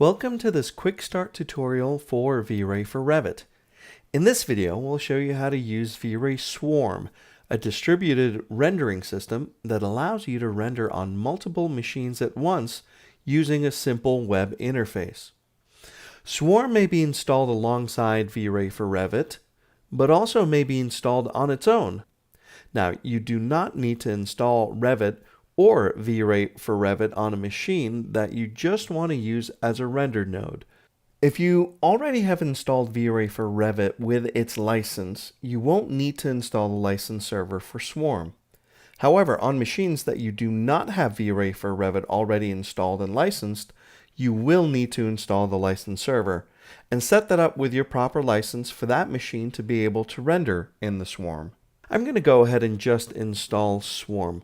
Welcome to this quick start tutorial for VRay for Revit. In this video, we'll show you how to use VRay Swarm, a distributed rendering system that allows you to render on multiple machines at once using a simple web interface. Swarm may be installed alongside VRay for Revit, but also may be installed on its own. Now, you do not need to install Revit or VRay for Revit on a machine that you just want to use as a render node. If you already have installed VRay for Revit with its license, you won't need to install the license server for Swarm. However, on machines that you do not have VRay for Revit already installed and licensed, you will need to install the license server and set that up with your proper license for that machine to be able to render in the Swarm. I'm going to go ahead and just install Swarm.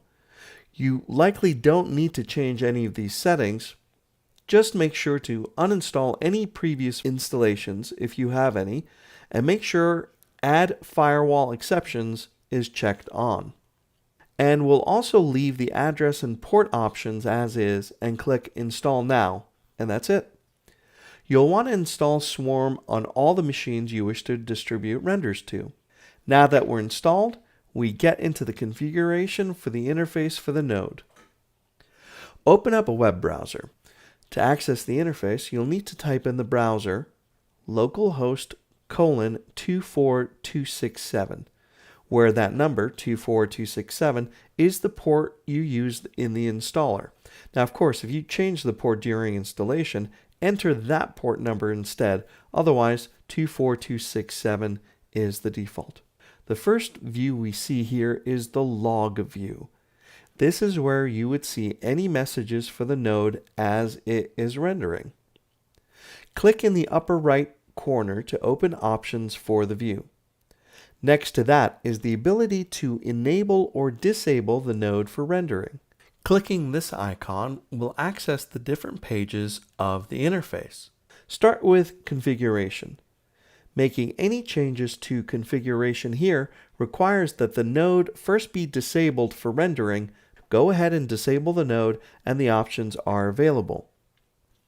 You likely don't need to change any of these settings. Just make sure to uninstall any previous installations if you have any, and make sure Add Firewall Exceptions is checked on. And we'll also leave the address and port options as is and click Install Now, and that's it. You'll want to install Swarm on all the machines you wish to distribute renders to. Now that we're installed, we get into the configuration for the interface for the node. Open up a web browser. To access the interface, you'll need to type in the browser localhost 24267, where that number 24267 is the port you used in the installer. Now, of course, if you change the port during installation, enter that port number instead. Otherwise, 24267 is the default. The first view we see here is the log view. This is where you would see any messages for the node as it is rendering. Click in the upper right corner to open options for the view. Next to that is the ability to enable or disable the node for rendering. Clicking this icon will access the different pages of the interface. Start with configuration. Making any changes to configuration here requires that the node first be disabled for rendering. Go ahead and disable the node and the options are available.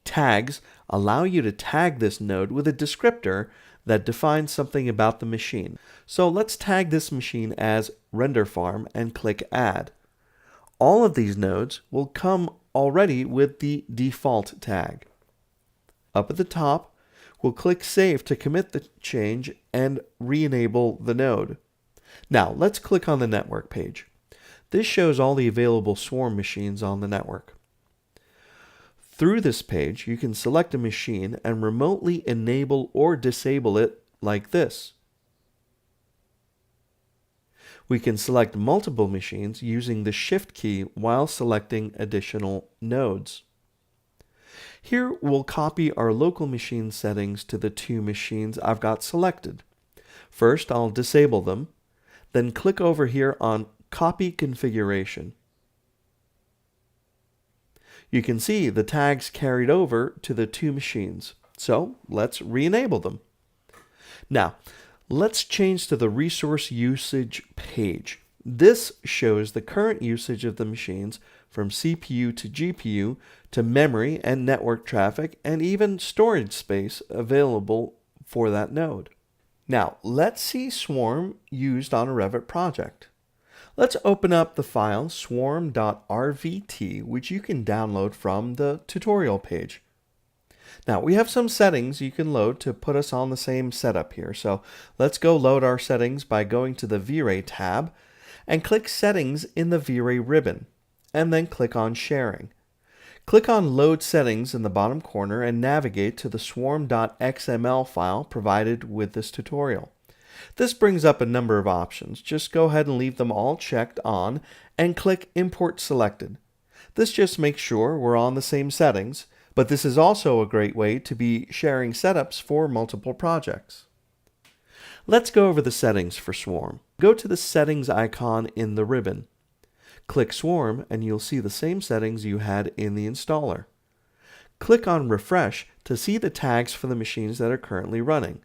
Tags allow you to tag this node with a descriptor that defines something about the machine. So let's tag this machine as render farm and click add. All of these nodes will come already with the default tag. Up at the top, we'll click Save to commit the change and re-enable the node. Now, let's click on the network page. This shows all the available Swarm machines on the network. Through this page, you can select a machine and remotely enable or disable it like this. We can select multiple machines using the Shift key while selecting additional nodes. Here we'll copy our local machine settings to the two machines I've got selected. First, I'll disable them, then click over here on Copy Configuration. You can see the tags carried over to the two machines, so let's re-enable them. Now, let's change to the Resource Usage page. This shows the current usage of the machines from CPU to GPU to memory and network traffic and even storage space available for that node. Now, let's see Swarm used on a Revit project. Let's open up the file swarm.rvt, which you can download from the tutorial page. Now, we have some settings you can load to put us on the same setup here. So let's go load our settings by going to the VRay tab and click Settings in the VRay ribbon, and then click on Sharing. Click on Load Settings in the bottom corner and navigate to the swarm.xml file provided with this tutorial. This brings up a number of options. Just go ahead and leave them all checked on and click Import Selected. This just makes sure we're on the same settings, but this is also a great way to be sharing setups for multiple projects. Let's go over the settings for Swarm. Go to the Settings icon in the ribbon. Click Swarm and you'll see the same settings you had in the installer. Click on Refresh to see the tags for the machines that are currently running.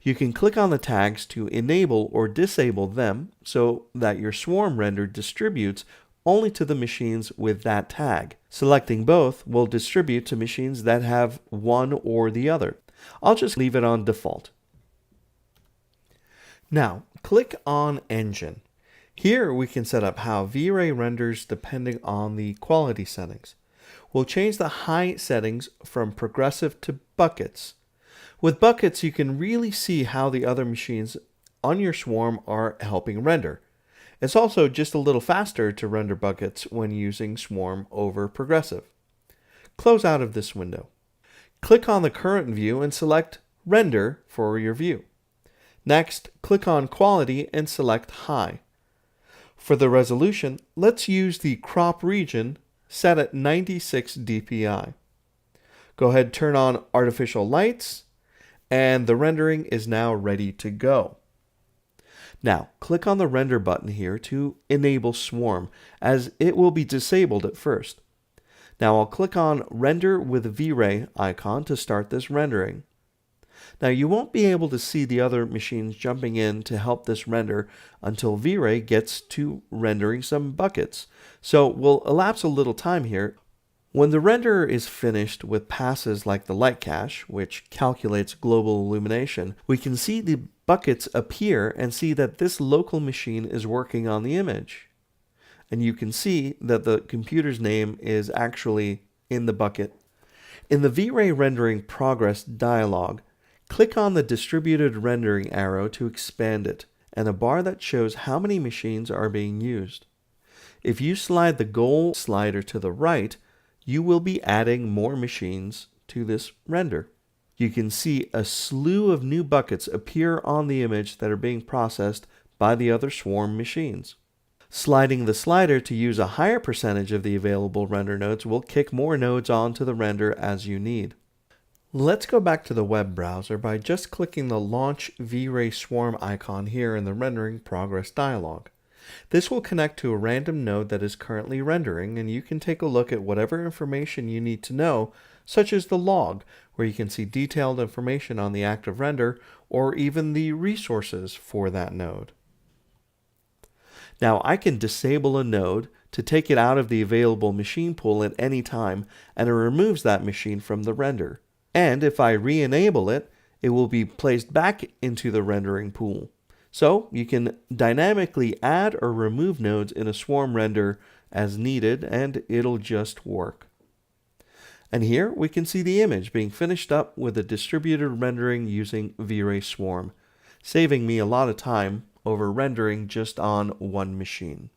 You can click on the tags to enable or disable them so that your Swarm render distributes only to the machines with that tag. Selecting both will distribute to machines that have one or the other. I'll just leave it on default. Now, click on Engine. Here we can set up how VRay renders depending on the quality settings. We'll change the height settings from progressive to buckets. With buckets, you can really see how the other machines on your swarm are helping render. It's also just a little faster to render buckets when using swarm over progressive. Close out of this window. Click on the current view and select Render for your view. Next, click on Quality and select High. For the resolution, let's use the crop region set at 96 dpi. Go ahead, turn on artificial lights, and the rendering is now ready to go. Now, click on the render button here to enable swarm, as it will be disabled at first. Now I'll click on Render with VRay icon to start this rendering. Now you won't be able to see the other machines jumping in to help this render until VRay gets to rendering some buckets. So we'll elapse a little time here. When the renderer is finished with passes like the light cache, which calculates global illumination, we can see the buckets appear and see that this local machine is working on the image. And you can see that the computer's name is actually in the bucket. In the VRay Rendering Progress dialog, click on the distributed rendering arrow to expand it, and a bar that shows how many machines are being used. If you slide the goal slider to the right, you will be adding more machines to this render. You can see a slew of new buckets appear on the image that are being processed by the other swarm machines. Sliding the slider to use a higher percentage of the available render nodes will kick more nodes onto the render as you need. Let's go back to the web browser by just clicking the Launch VRay Swarm icon here in the Rendering Progress dialog. This will connect to a random node that is currently rendering, and you can take a look at whatever information you need to know, such as the log, where you can see detailed information on the active render, or even the resources for that node. Now I can disable a node to take it out of the available machine pool at any time, and it removes that machine from the render. And if I re-enable it, it will be placed back into the rendering pool. So you can dynamically add or remove nodes in a swarm render as needed, and it'll just work. And here we can see the image being finished up with a distributed rendering using VRay Swarm, saving me a lot of time over rendering just on one machine.